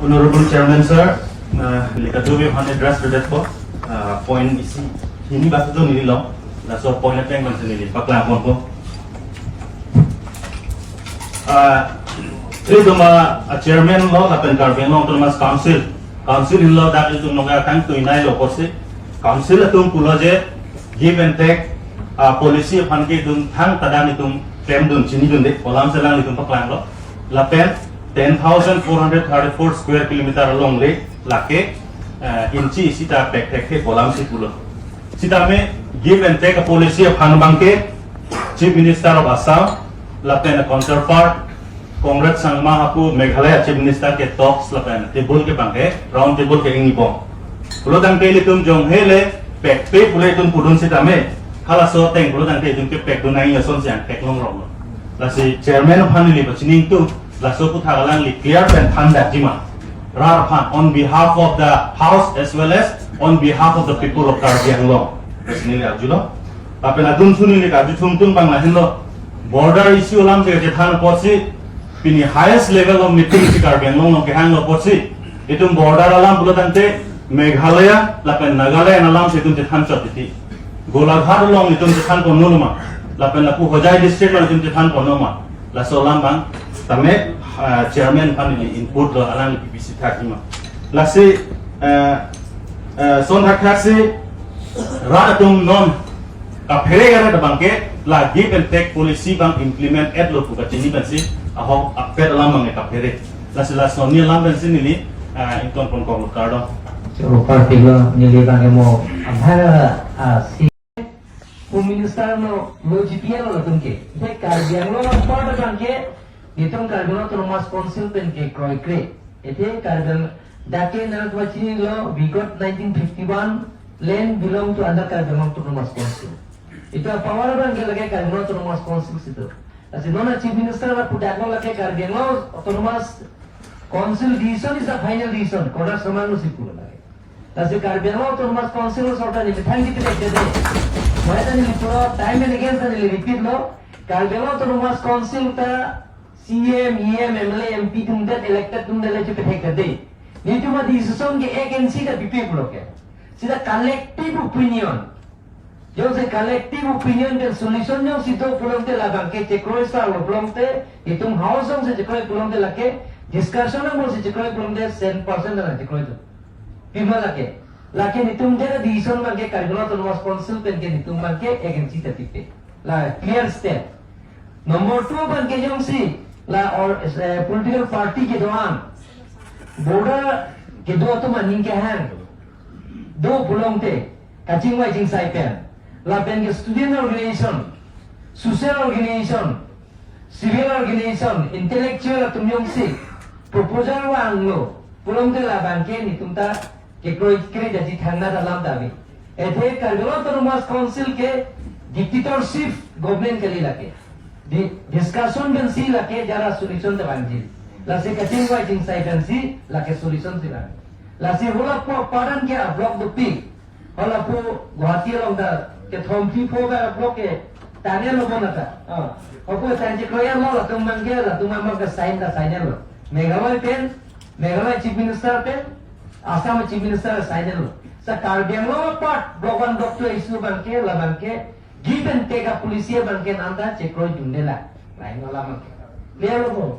Honorable Chairman Sir, likatubi on address to that point isi ini basu tu nili long, so point apa yang masih nili paklah pon ko. Ini cuma Chairman lo, tapi Karbin lo tu mas Council ini lo dah itu noga kan tu inai lo porsi. Council itu pulau je give and take polisi panke tu thang tadang itu claim tu sini tu dek, kolam selang itu paklah lo. Lapen 10,434 square kilometer long lake lake inci sita pek kolam si pulau. Sita me give and take a policy of Hanbangke, Chief Minister of Assam, lapen a counterpart, Congress Sangma Hapu Meghalaya Chief Minister ke talks lapen table ke bangke, round table ke ingi pong. Pulau tangke litum jong hele pek pulau itum pudun sita me, kala so teng pulau tangke itum ke pek dunai yason siang pek long long. Lasi Chairman of Hanili bacini tu. Laso putagalan li clear and thanda jima Rarpan on behalf of the house as well as on behalf of the people of Karbi Anglong. Resni ajulo. Tapi na dun suni ni kaju tum banglahin lo. Border issue lam je jethan porsi pini highest level of meeting si Karbi Anglong ke hang lo porsi. Itum border alam bulo tante Meghalaya lapen Nagaland alam situm jethan chotiti. Golaghat long itum jethan ko nulma. Lapen lapu Hojai district lo itum jethan ko nulma. Laso lam bang tame chairman panel input lo alang PPC thakima lasi son thakasi ratum non ka phere gara bangke la give and take policy bang implement at lo puka chini bansi aho apet alam bang ka phere lasi laso ni alam bansi ni inton pon ko kardo so party lo ni bang emo amhara si Minister no GPL lo tunke he karbiang lo pada bangke Itong Karbino Thomas Council pen ke Kroikre. Ete Karbino Dake Naratwachini law we got 1951 land belong to under Karbino Thomas Council. Ito power bang ke lage Karbino Thomas Council situ. Asi nona Chief Minister la pudakno lage Karbino Thomas Council decision is a final decision. Koda samanu sikula lage. Asi Karbino Thomas Council sorta ni thank you to de. Moya tani pura time and again tani repeat lo Karbino Thomas Council ta CM, EM, MLA, MP तुमदे elected तुमदे ले चुके थे कर दे ये जो मत decision के agency का people लोग है सीधा collective opinion जो से collective opinion के solution जो सीधो पुलों ते लगा के चेकोई सा लो पुलों ते ये तुम house से चेकोई पुलों ते लगे discussion में बोल से चेकोई पुलों ते 10% ना चेकोई तो पीमा लगे लाके नितुम जे decision में के Karbino Thomas Council पेन के नितुम में के agency ते टिपे ला clear step number 2 बन के जो सी ला और पॉलिटिकल पार्टी के दौरान बॉर्डर के दो तो मनिंग के हैं दो पुलों थे कचिंग वाइचिंग साइपेन ला पेन के student organisation social organisation civil organisation intellectual तुम यों से प्रपोजल वांगलो पुलों थे ला बैंके नितुमता के कोई करे जजी थाना दालाम दावी ऐसे Karbino Thomas Council के डिक्टेटरशिप गवर्नमेंट के लिए लगे discussion dan si lake jara solution te banji la se kating wa ting sai dan si lake solution si la se hola po paran ke block the pig hola po Guwahati long da ke thompi po ga block ke tane lo bonata ko tanji kroya lo la tum mangge la tum mang ka sign da sign lo Meghalaya chief minister pen Assam chief minister sign lo sa Karbiang lo part block 1 block 2 issue banke la banke give and take a policy banke nanda cekro jundela lain malam clear lo